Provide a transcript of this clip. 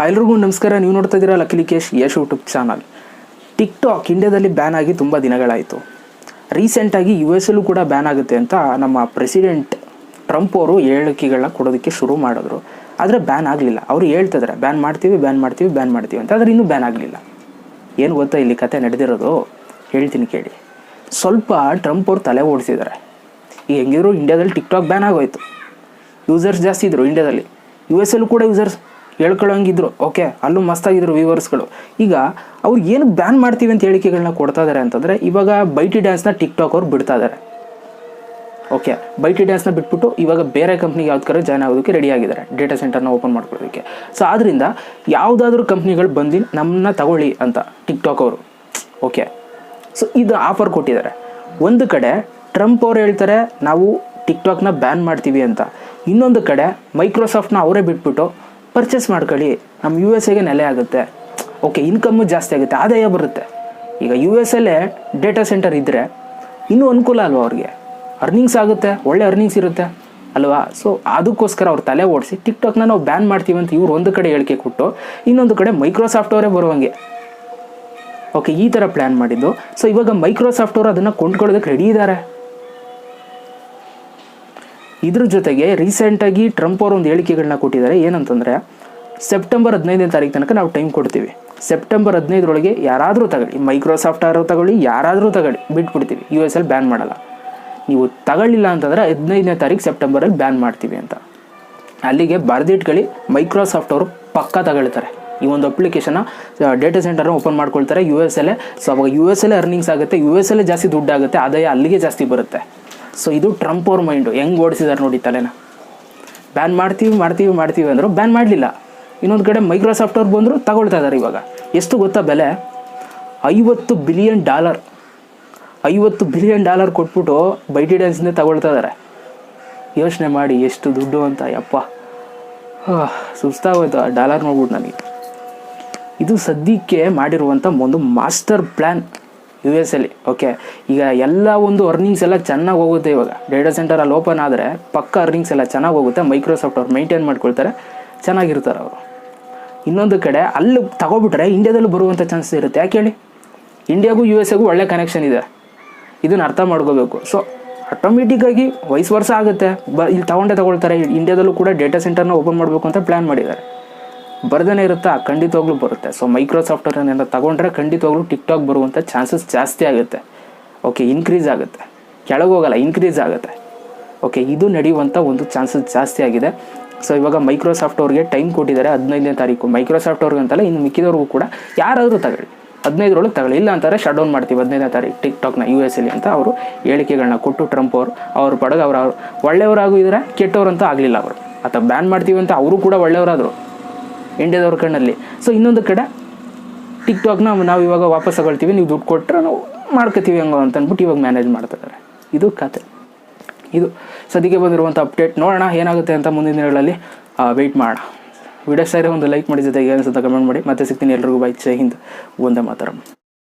ಎಲ್ರಿಗೂ ನಮಸ್ಕಾರ. ನೀವು ನೋಡ್ತಾ ಇದ್ದೀರಾ Lakkesh Yash YouTube channel. TikTok ಇಂಡಿಯಾದಲ್ಲಿ ಬ್ಯಾನ್ ಆಗಿ ತುಂಬ ದಿನಗಳಾಯಿತು. ರೀಸೆಂಟಾಗಿ US ಅಲ್ಲೂ ಕೂಡ ಬ್ಯಾನ್ ಆಗುತ್ತೆ ಅಂತ ನಮ್ಮ ಪ್ರೆಸಿಡೆಂಟ್ ಟ್ರಂಪ್ ಅವರು ಹೇಳಿಕೆಗಳನ್ನ ಕೊಡೋದಕ್ಕೆ ಶುರು ಮಾಡಿದ್ರು. ಆದರೆ ಬ್ಯಾನ್ ಆಗಲಿಲ್ಲ. ಅವರು ಹೇಳ್ತಿದ್ದಾರೆ ಬ್ಯಾನ್ ಮಾಡ್ತೀವಿ ಅಂತ, ಆದರೆ ಇನ್ನೂ ಬ್ಯಾನ್ ಆಗಲಿಲ್ಲ. ಏನು ಗೊತ್ತಾ ಇಲ್ಲಿ ಕತೆ ನಡೆದಿರೋದು? ಹೇಳ್ತೀನಿ ಕೇಳಿ. ಸ್ವಲ್ಪ ಟ್ರಂಪ್ ಅವರು ತಲೆ ಓಡಿಸಿದ್ದಾರೆ. ಈಗ ಹೆಂಗಿದ್ರು ಇಂಡಿಯಾದಲ್ಲಿ ಟಿಕ್ ಟಾಕ್ ಬ್ಯಾನ್ ಆಗೋಯ್ತು. ಯೂಸರ್ಸ್ ಜಾಸ್ತಿ ಇದ್ದರು ಇಂಡಿಯಾದಲ್ಲಿ. US ಅಲ್ಲೂ ಕೂಡ ಯೂಸರ್ಸ್ ಹೇಳ್ಕೊಳ್ಳೋಂಗಿದ್ರು. ಓಕೆ, ಅಲ್ಲೂ ಮಸ್ತಾಗಿದ್ರು ವ್ಯೂವರ್ಸ್ಗಳು. ಈಗ ಅವ್ರು ಏನು ಬ್ಯಾನ್ ಮಾಡ್ತೀವಿ ಅಂತ ಹೇಳಿಕೆಗಳನ್ನ ಕೊಡ್ತಾ ಇದ್ದಾರೆ ಅಂತಂದರೆ, ಇವಾಗ ಬೈಟಿ ಡ್ಯಾನ್ಸ್ನ ಟಿಕ್ ಟಾಕ್ ಅವ್ರು ಬಿಡ್ತಾ ಇದ್ದಾರೆ. ಓಕೆ, ಬೈಟಿ ಡ್ಯಾನ್ಸ್ನ ಬಿಟ್ಬಿಟ್ಟು ಇವಾಗ ಬೇರೆ ಕಂಪ್ನಿಗೆ ಯಾವ್ದಕ್ಕಾರು ಜಾಯ್ನ್ ಆಗೋದಕ್ಕೆ ರೆಡಿ ಆಗಿದ್ದಾರೆ, ಡೇಟಾ ಸೆಂಟರ್ನ ಓಪನ್ ಮಾಡ್ಕೊಳ್ಳೋದಕ್ಕೆ. ಸೊ ಆದ್ದರಿಂದ ಯಾವುದಾದ್ರೂ ಕಂಪ್ನಿಗಳು ಬಂದು ನಮ್ಮನ್ನ ತಗೊಳ್ಳಿ ಅಂತ ಟಿಕ್ ಟಾಕ್ ಅವರು. ಓಕೆ, ಸೊ ಇದು ಆಫರ್ ಕೊಟ್ಟಿದ್ದಾರೆ. ಒಂದು ಕಡೆ ಟ್ರಂಪ್ ಅವ್ರು ಹೇಳ್ತಾರೆ ನಾವು ಟಿಕ್ ಟಾಕ್ನ ಬ್ಯಾನ್ ಮಾಡ್ತೀವಿ ಅಂತ. ಇನ್ನೊಂದು ಕಡೆ ಮೈಕ್ರೋಸಾಫ್ಟ್ನ ಅವರೇ ಬಿಟ್ಬಿಟ್ಟು ಪರ್ಚೇಸ್ ಮಾಡ್ಕೊಳ್ಳಿ, ನಮ್ಮ USA ನೆಲೆ ಆಗುತ್ತೆ. ಓಕೆ, ಇನ್ಕಮ್ಮು ಜಾಸ್ತಿ ಆಗುತ್ತೆ, ಆದಾಯ ಬರುತ್ತೆ. ಈಗ US ಅಲ್ಲೇ ಡೇಟಾ ಸೆಂಟರ್ ಇದ್ದರೆ ಇನ್ನೂ ಅನುಕೂಲ ಅಲ್ವಾ ಅವ್ರಿಗೆ? ಅರ್ನಿಂಗ್ಸ್ ಆಗುತ್ತೆ, ಒಳ್ಳೆ ಅರ್ನಿಂಗ್ಸ್ ಇರುತ್ತೆ ಅಲ್ವಾ? ಸೊ ಅದಕ್ಕೋಸ್ಕರ ಅವ್ರು ತಲೆ ಓಡಿಸಿ ಟಿಕ್ ಟಾಕ್ನ ನಾವು ಬ್ಯಾನ್ ಮಾಡ್ತೀವಿ ಅಂತ ಇವ್ರು ಒಂದು ಕಡೆ ಹೇಳಿಕೆ ಕೊಟ್ಟು, ಇನ್ನೊಂದು ಕಡೆ ಮೈಕ್ರೋಸಾಫ್ಟ್ ಅವರೇ ಬರುವಂಗೆ ಓಕೆ ಈ ಥರ ಪ್ಲ್ಯಾನ್ ಮಾಡಿದ್ದು. ಸೊ ಇವಾಗ ಮೈಕ್ರೋಸಾಫ್ಟ್ ಅವರು ಅದನ್ನು ಕೊಂಡ್ಕೊಳ್ಳೋದಕ್ಕೆ ರೆಡಿ ಇದ್ದಾರೆ. ಇದ್ರ ಜೊತೆಗೆ ರೀಸೆಂಟಾಗಿ ಟ್ರಂಪ್ ಅವರು ಒಂದು ಹೇಳಿಕೆಗಳನ್ನ ಕೊಟ್ಟಿದ್ದಾರೆ. ಏನಂತಂದರೆ, ಸೆಪ್ಟೆಂಬರ್ 15ನೇ ತಾರೀಕು ತನಕ ನಾವು ಟೈಮ್ ಕೊಡ್ತೀವಿ. ಸೆಪ್ಟೆಂಬರ್ 15ರೊಳಗೆ ಯಾರಾದರೂ ತಗೊಳ್ಳಿ, ಮೈಕ್ರೋಸಾಫ್ಟ್ ಅವರು ತಗೊಳ್ಳಿ, ಯಾರಾದರೂ ತಗೊಳ್ಳಿ, ಬಿಟ್ಬಿಡ್ತೀವಿ. US ಅಲ್ಲಿ ಬ್ಯಾನ್ ಮಾಡಲ್ಲ. ನೀವು ತಗೊಳ್ಳಿಲ್ಲ ಅಂತಂದರೆ 15ನೇ ತಾರೀಕು ಸೆಪ್ಟೆಂಬರಲ್ಲಿ ಬ್ಯಾನ್ ಮಾಡ್ತೀವಿ ಅಂತ. ಅಲ್ಲಿಗೆ ಬರೆದಿಟ್ಕೊಳ್ಳಿ, ಮೈಕ್ರೋಸಾಫ್ಟ್ ಅವರು ಪಕ್ಕ ತಗೊಳ್ತಾರೆ. ಈ ಒಂದು ಅಪ್ಲಿಕೇಶನ್ನ ಡೇಟಾ ಸೆಂಟರ್ನ ಓಪನ್ ಮಾಡ್ಕೊಳ್ತಾರೆ US ಅಲ್ಲೇ. ಸೊ ಅವಾಗ US ಅಲ್ಲೇ ಅರ್ನಿಂಗ್ಸ್ ಆಗುತ್ತೆ, US ಅಲ್ಲೇ ಜಾಸ್ತಿ ದುಡ್ಡಾಗುತ್ತೆ, ಆದಾಯ ಅಲ್ಲಿಗೆ ಜಾಸ್ತಿ ಬರುತ್ತೆ. ಸೊ ಇದು ಟ್ರಂಪ್ ಅವ್ರ ಮೈಂಡು ಹೆಂಗೆ ಓಡಿಸಿದ್ದಾರೆ ನೋಡಿ ತಲೆನ. ಬ್ಯಾನ್ ಮಾಡ್ತೀವಿ ಅಂದರು, ಬ್ಯಾನ್ ಮಾಡಲಿಲ್ಲ. ಇನ್ನೊಂದು ಕಡೆ ಮೈಕ್ರೋಸಾಫ್ಟ್ ಅವ್ರು ಬಂದರು, ತಗೊಳ್ತಾ ಇದ್ದಾರೆ. ಇವಾಗ ಎಷ್ಟು ಗೊತ್ತಾ ಬೆಲೆ? $50 ಬಿಲಿಯನ್ ಕೊಟ್ಬಿಟ್ಟು ಬೈಟಿ ಡ್ಯಾನ್ಸಿಂದ ತಗೊಳ್ತಾ ಇದ್ದಾರೆ. ಯೋಚನೆ ಮಾಡಿ ಎಷ್ಟು ದುಡ್ಡು ಅಂತ. ಯಪ್ಪ, ಸುಸ್ತಾಗೋಯ್ತು ಆ ಡಾಲರ್ ನೋಡ್ಬಿಟ್ಟು ನನಗೆ. ಇದು ಸದ್ಯಕ್ಕೆ ಮಾಡಿರುವಂಥ ಒಂದು ಮಾಸ್ಟರ್ ಪ್ಲ್ಯಾನ್ US ಅಲ್ಲಿ. ಓಕೆ, ಈಗ ಎಲ್ಲ ಒಂದು ಅರ್ನಿಂಗ್ಸ್ ಎಲ್ಲ ಚೆನ್ನಾಗಿ ಹೋಗುತ್ತೆ. ಇವಾಗ ಡೇಟಾ ಸೆಂಟರ್ ಅಲ್ಲಿ ಓಪನ್ ಆದರೆ ಪಕ್ಕ ಅರ್ನಿಂಗ್ಸ್ ಎಲ್ಲ ಚೆನ್ನಾಗಿ ಹೋಗುತ್ತೆ. ಮೈಕ್ರೋಸಾಫ್ಟ್ ಅವ್ರು ಮೇಂಟೈನ್ ಮಾಡ್ಕೊಳ್ತಾರೆ, ಚೆನ್ನಾಗಿರ್ತಾರೆ ಅವರು. ಇನ್ನೊಂದು ಕಡೆ ಅಲ್ಲಿ ತಗೊಬಿಟ್ರೆ ಇಂಡಿಯಾದಲ್ಲೂ ಬರುವಂಥ ಚಾನ್ಸಸ್ ಇರುತ್ತೆ. ಯಾಕೆ ಹೇಳಿ? ಇಂಡಿಯಾಗೂ USA ಒಳ್ಳೆ ಕನೆಕ್ಷನ್ ಇದೆ, ಇದನ್ನು ಅರ್ಥ ಮಾಡ್ಕೋಬೇಕು. ಸೊ ಆಟೋಮೆಟಿಕ್ಕಾಗಿ ವಯಸ್ಸು ವರ್ಷ ಆಗುತ್ತೆ. ಇಲ್ಲಿ ತಗೊಳ್ತಾರೆ. ಇಂಡಿಯಾದಲ್ಲೂ ಕೂಡ ಡೇಟಾ ಸೆಂಟರ್ನ ಓಪನ್ ಮಾಡಬೇಕು ಅಂತ ಪ್ಲ್ಯಾನ್ ಮಾಡಿದ್ದಾರೆ. ಬರ್ದೇ ಇರುತ್ತಾ? ಖಂಡಿತವಾಗ್ಲೂ ಬರುತ್ತೆ. ಸೊ ಮೈಕ್ರೋಸಾಫ್ಟ್ ಅವ್ರನ್ನೆಲ್ಲ ತಗೊಂಡ್ರೆ ಖಂಡಿತವಾಗ್ಲೂ ಟಿಕ್ ಟಾಕ್ ಬರುವಂಥ ಚಾನ್ಸಸ್ ಜಾಸ್ತಿ ಆಗುತ್ತೆ. ಓಕೆ, ಇನ್ಕ್ರೀಸ್ ಆಗುತ್ತೆ, ಕೆಳಗೋಗಲ್ಲ, ಇನ್ಕ್ರೀಸ್ ಆಗುತ್ತೆ. ಓಕೆ, ಇದು ನಡೆಯುವಂಥ ಒಂದು ಚಾನ್ಸಸ್ ಜಾಸ್ತಿ ಆಗಿದೆ. ಸೊ ಇವಾಗ ಮೈಕ್ರೋಸಾಫ್ಟ್ ಅವ್ರಿಗೆ ಟೈಮ್ ಕೊಟ್ಟಿದ್ದಾರೆ 15ನೇ ತಾರೀಕು. ಮೈಕ್ರೋಸಾಫ್ಟ್ ಅವ್ರಿಗೆ ಅಂತಲ್ಲ, ಇನ್ನು ಮಿಕ್ಕಿದವ್ರಿಗೂ ಕೂಡ ಯಾರಾದರೂ ತಗೊಳ್ಳಿ, 15ರೊಳಗೆ ತಗೊಳ್ಳಿ. ಇಲ್ಲ ಅಂತಾರೆ ಶಟ್ ಡೌನ್ ಮಾಡ್ತೀವಿ 15ನೇ ತಾರೀಕು ಟಿಕ್ ಟಾಕ್ನ US ಅಲ್ಲಿ ಅಂತ ಅವರು ಹೇಳಿಕೆಗಳನ್ನ ಕೊಟ್ಟು ಟ್ರಂಪ್ ಅವರು ಅವ್ರ ಪಡೆಗೆ ಅವರು ಒಳ್ಳೆಯವರಾಗೂ ಇದ್ದಾರೆ, ಕೆಟ್ಟವ್ರಂತ ಆಗಲಿಲ್ಲ ಅವರು. ಅಥವಾ ಬ್ಯಾನ್ ಮಾಡ್ತೀವಿ ಅಂತ ಅವರು ಕೂಡ ಒಳ್ಳೆಯವರಾದರು ಇಂಡಿಯಾದವ್ರ ಕಣ್ಣಲ್ಲಿ. ಸೊ ಇನ್ನೊಂದು ಕಡೆ ಟಿಕ್ ಟಾಕ್ನ ನಾವು ಇವಾಗ ವಾಪಸ್ ತಗೊಳ್ತೀವಿ, ನೀವು ದುಡ್ಡು ಕೊಟ್ಟರೆ ನಾವು ಮಾಡ್ಕೋತೀವಿ ಹಂಗೋ ಅಂತ ಅಂದ್ಬಿಟ್ಟು ಇವಾಗ ಮ್ಯಾನೇಜ್ ಮಾಡ್ತಿದ್ದಾರೆ. ಇದು ಕತೆ. ಇದು ಸದ್ಯಕ್ಕೆ ಬಂದಿರುವಂಥ ಅಪ್ಡೇಟ್. ನೋಡೋಣ ಏನಾಗುತ್ತೆ ಅಂತ ಮುಂದಿನ ದಿನಗಳಲ್ಲಿ ವೆಯ್ಟ್ ಮಾಡೋಣ. ವಿಡಿಯೋ ಸರಿ ಒಂದು ಲೈಕ್ ಮಾಡಿ, ಜೊತೆಗೆ ಅನಿಸುತ್ತೆ ಕಮೆಂಟ್ ಮಾಡಿ. ಮತ್ತೆ ಸಿಗ್ತೀನಿ. ಎಲ್ರಿಗೂ ಬೈ. ಜೈ ಹಿಂದ್, ವಂದೇ ಮಾತರಂ.